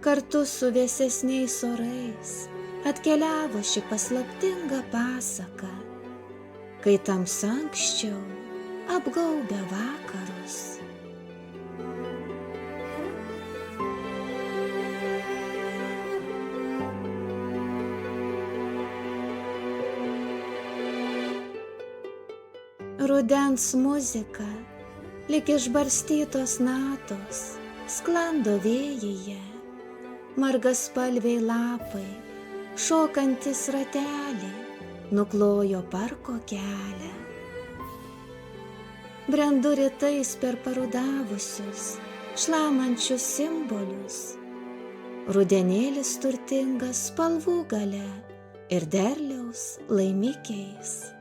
Kartu su vėsesniais orais atkeliavo ši paslaptinga pasaka, kai tamsa anksčiau apgaubia vakarus. Rudens muzika, lyg išbarstytos natos, sklando vėjyje, margaspalviai lapai, šokantis ratelį, nuklojo parko kelią. Brendu rytais per parudavusius, šlamančius simbolius. Rudenėlis turtingas spalvų gale ir derliaus laimikiais.